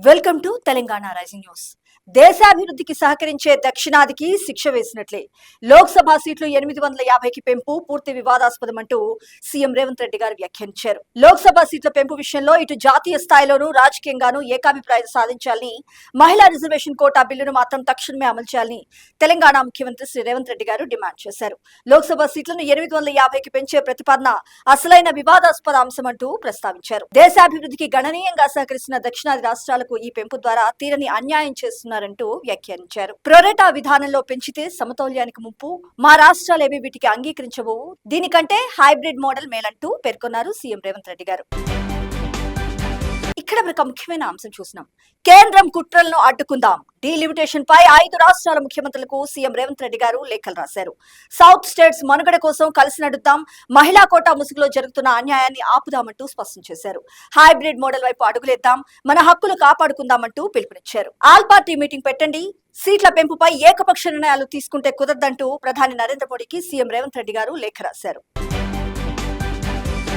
Welcome to Telangana rising news. దేశాభివృద్ధికి సహకరించే దక్షిణాదికి శిక్ష వేసినట్లే. లోక్సభ సీట్లు 850కి పెంపు పూర్తి వివాదాస్పదమంటూ సీఎం రేవంత్ రెడ్డి గారు వ్యాఖ్యానించారు. లోక్సభ సీట్ల పెంపు విషయంలో ఇటు జాతీయ స్థాయిలోనూ రాజకీయంగానూ ఏకాభిప్రాయం సాధించాలని, మహిళా రిజర్వేషన్ కోటా బిల్లును మాత్రం తక్షణమే అమలు చేయాలని తెలంగాణ ముఖ్యమంత్రి శ్రీ రేవంత్ రెడ్డి గారు డిమాండ్ చేశారు. లోక్సభ సీట్లను 850కి పెంచే ప్రతిపాదన అసలైన వివాదాస్పద అంశమంటూ ప్రస్తావించారు. దేశాభివృద్ధికి గణనీయంగా సహకరిస్తున్న దక్షిణాది రాష్ట్రాలకు ఈ పెంపు ద్వారా తీరని అన్యాయం చేస్తున్నారంటూ వ్యాఖ్యానించారు. ప్రొరేటా విధానంలో పెంచితే సమతౌల్యానికి ముప్పు, మా రాష్ట్రాలేవి వీటికి అంగీకరించవు, దీనికంటే హైబ్రిడ్ మోడల్ మేలంటూ పేర్కొన్నారు సీఎం రేవంత్ రెడ్డి గారు. ఇక్కడ ఒక ముఖ్యమైన అంశం చూసినాం. కేంద్రం కుట్రలను అడ్డుకుందాం, డీలిమిటేషన్ పై 5 రాష్ట్రాల ముఖ్యమంత్రులకు సీఎం రేవంత్ రెడ్డి గారు లేఖలు రాశారు. సౌత్ స్టేట్స్ మనుగడ కోసం కలిసి నడుద్దాం, మహిళా కోటా ముసుగులో జరుగుతున్న అన్యాయాన్ని ఆపుదామంటూ స్పష్టం చేశారు. హైబ్రిడ్ మోడల్ వైపు అడుగులేద్దాం, మన హక్కులు కాపాడుకుందామంటూ పిలుపునిచ్చారు. ఆల్ పార్టీ మీటింగ్ పెట్టండి, సీట్ల పెంపుపై ఏకపక్ష నిర్ణయాలు తీసుకుంటే కుదరదంటూ ప్రధాని నరేంద్ర మోడీకి సీఎం రేవంత్ రెడ్డి గారు లేఖ రాశారు.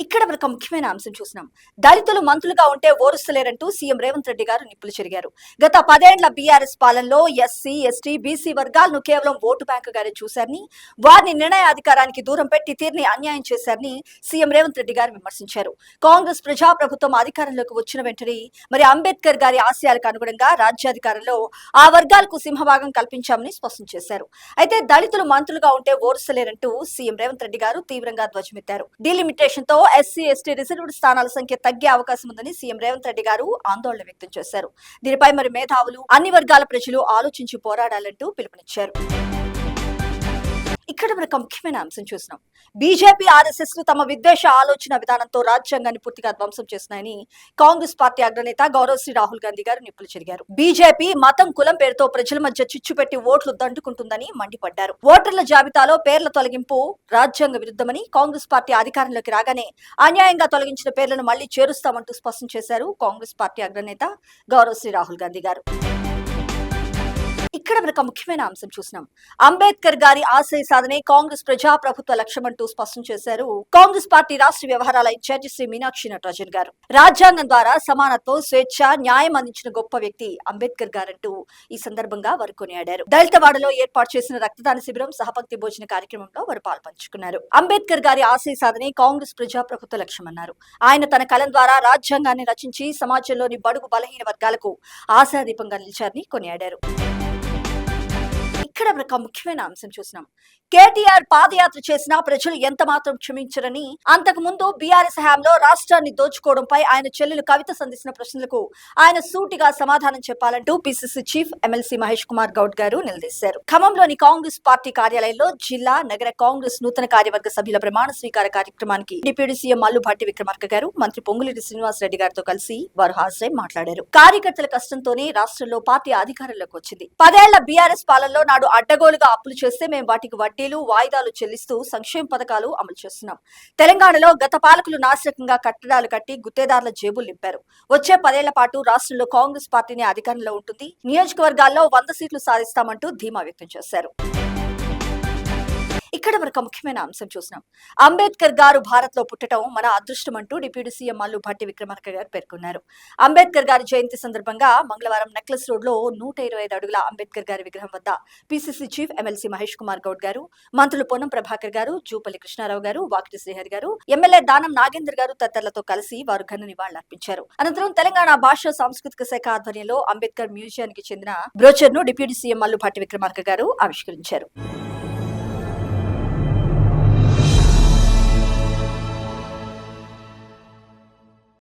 ఇక్కడ ఒక ముఖ్యమైన అంశం చూసినాం. దళితులు మంత్రులుగా ఉంటే ఓరుస్తలేరంటూ సీఎం రేవంత్ రెడ్డి గారు నిప్పులు చెరిగారు. గత 10 ఏళ్ల బీఆర్ఎస్ పాలనలో ఎస్సీ, ఎస్టీ, బీసీ వర్గాలను కేవలం ఓటు బ్యాంకుగానే చూశారని, వారిని నిర్ణయాధికారానికి దూరం పెట్టి తీరిని అన్యాయం చేశారని సీఎం రేవంత్ రెడ్డి గారు విమర్శించారు. కాంగ్రెస్ ప్రజాప్రభుత్వం అధికారంలోకి వచ్చిన వెంటనే మరి అంబేద్కర్ గారి ఆశయాలకు అనుగుణంగా రాజ్యాధికారంలో ఆ వర్గాలకు సింహభాగం కల్పించామని స్పష్టం చేశారు. అయితే దళితులు మంత్రులుగా ఉంటే ఓరుస్తలేరంటూ సీఎం రేవంత్ రెడ్డి గారు తీవ్రంగా ధ్వజమెత్తారు. డీలిమిటేషన్ తో ఎస్సీ, ఎస్టీ రిజర్వ్డ్ స్థానాల సంఖ్య తగ్గే అవకాశం ఉందని సీఎం రేవంత్ రెడ్డి గారు ఆందోళన వ్యక్తం చేశారు. దీనిపై మరి మేధావులు, అన్ని వర్గాల ప్రజలు ఆలోచించి పోరాడాలంటూ పిలుపునిచ్చారు. ఇక్కడ మనకు ముఖ్యమైన అంశం చూసినాం. బీజేపీ, ఆర్ఎస్ఎస్ లు తమ విద్వేష ఆలోచన విధానంతో రాజ్యాంగాన్ని పూర్తిగా ధ్వంసం చేస్తున్నాయని కాంగ్రెస్ పార్టీ అగ్రనేత గౌరవశ్రీ రాహుల్ గాంధీ గారు నిప్పులు చెరిగారు. బీజేపీ మతం, కులం పేరుతో ప్రజల మధ్య చిచ్చు పెట్టి ఓట్లు దండుకుంటుందని మండిపడ్డారు. ఓటర్ల జాబితాలో పేర్ల తొలగింపు రాజ్యాంగ విరుద్ధమని, కాంగ్రెస్ పార్టీ అధికారంలోకి రాగానే అన్యాయంగా తొలగించిన పేర్లను మళ్లీ చేరుస్తామంటూ స్పష్టం చేశారు కాంగ్రెస్ పార్టీ అగ్రనేత గౌరవశ్రీ రాహుల్ గాంధీ గారు. ఇక్కడ మనకు ముఖ్యమైన అంశం చూసినాం. అంబేద్కర్ గారి ఆశయ సాధనే కాంగ్రెస్ ప్రజాప్రభుత్వ లక్ష్యమంటూ స్పష్టం చేశారు కాంగ్రెస్ పార్టీ రాష్ట్ర వ్యవహారాల ఇన్ఛార్జి శ్రీ మీనాక్షి నటరాజన్ గారు. రాజ్యాంగం ద్వారా సమానత్వం, స్వేచ్ఛ, న్యాయం అందించిన గొప్ప వ్యక్తి అంబేద్కర్ గారంటూ ఈ సందర్భంగా వారు కొనియాడారు. దళితవాడలో ఏర్పాటు చేసిన రక్తదాన శిబిరం, సహపంక్తి భోజన కార్యక్రమంలో వారు పాల్పంచుకున్నారు. అంబేద్కర్ గారి ఆశయ సాధనే కాంగ్రెస్ ప్రజాప్రభుత్వ లక్ష్యమన్నారు. ఆయన తన కలం ద్వారా రాజ్యాంగాన్ని రచించి సమాజంలోని బడుగు బలహీన వర్గాలకు ఆశాదీపంగా నిలిచారని కొనియాడారు. ఇక్కడ ఒక ముఖ్యమైన అంశం చూసినాం. కేటీఆర్ పాదయాత్ర చేసినా ప్రజలు ఎంత మాత్రం క్షమించరని, అంతకు ముందు బీఆర్ఎస్ హయాంలో రాష్ట్రాన్ని దోచుకోవడంపై ఆయన చెల్లెలు కవిత సంధించిన ప్రశ్నలకు ఆయన సూటిగా సమాధానం చెప్పాలంటూ PCC chief MLC Mahesh Kumar Goud గారు నిలదీశారు. ఖమ్మంలోని కాంగ్రెస్ పార్టీ కార్యాలయంలో జిల్లా, నగర కాంగ్రెస్ నూతన కార్యవర్గ సభ్యుల ప్రమాణ స్వీకార కార్యక్రమానికి డిప్యూటీ సీఎం మల్లుభట్టి విక్రమార్క గారు, మంత్రి పొంగులేటి శ్రీనివాస్ రెడ్డి గారితో కలిసి వారు హాజరై మాట్లాడారు. కార్యకర్తల కష్టంతోనే రాష్ట్రంలో పార్టీ అధికారంలోకి వచ్చింది. 10 ఏళ్ల బీఆర్ఎస్ పాలనలో నాడు అడ్డగోలుగా అప్పులు చేస్తే మేము వాటికి వడ్డీలు, వాయిదాలు చెల్లిస్తూ సంక్షేమ పథకాలు అమలు చేస్తున్నాం. తెలంగాణలో గత పాలకులు నాశరకంగా కట్టడాలు కట్టి గుత్తేదారుల జేబులు నింపారు. వచ్చే 10 ఏళ్ల పాటు రాష్ట్రంలో కాంగ్రెస్ పార్టీని అధికారంలో ఉంటుంది. నియోజకవర్గాల్లో 100 సీట్లు సాధిస్తామంటూ ధీమా వ్యక్తం చేశారు. ఇక్కడ మనకు ముఖ్యమైన అంశం చూసినాం. అంబేద్కర్ గారు భారత్ లో పుట్టడం మన అదృష్టం అంటూ డిప్యూటీ సీఎం మల్లుభట్టి విక్రమార్క గారు పేర్కొన్నారు. అంబేద్కర్ గారి జయంతి సందర్భంగా మంగళవారం నెక్లెస్ రోడ్ లో 125 అడుగుల అంబేద్కర్ గారి విగ్రహం వద్ద PCC chief MLC Mahesh Kumar Goud గారు, మంత్రులు పొన్నం ప్రభాకర్ గారు, జూపల్లి కృష్ణారావు గారు, వాకిటి శ్రీహరి గారు, ఎమ్మెల్యే దానం నాగేందర్ గారు తదితరులతో కలిసి వారు ఘన నివాళులర్పించారు. అనంతరం తెలంగాణ భాషా సాంస్కృతిక శాఖ ఆధ్వర్యంలో అంబేద్కర్ మ్యూజియానికి చెందిన బ్రోచర్ ను డిప్యూటీ సీఎం మల్లుభట్టి విక్రమార్క గారు ఆవిష్కరించారు.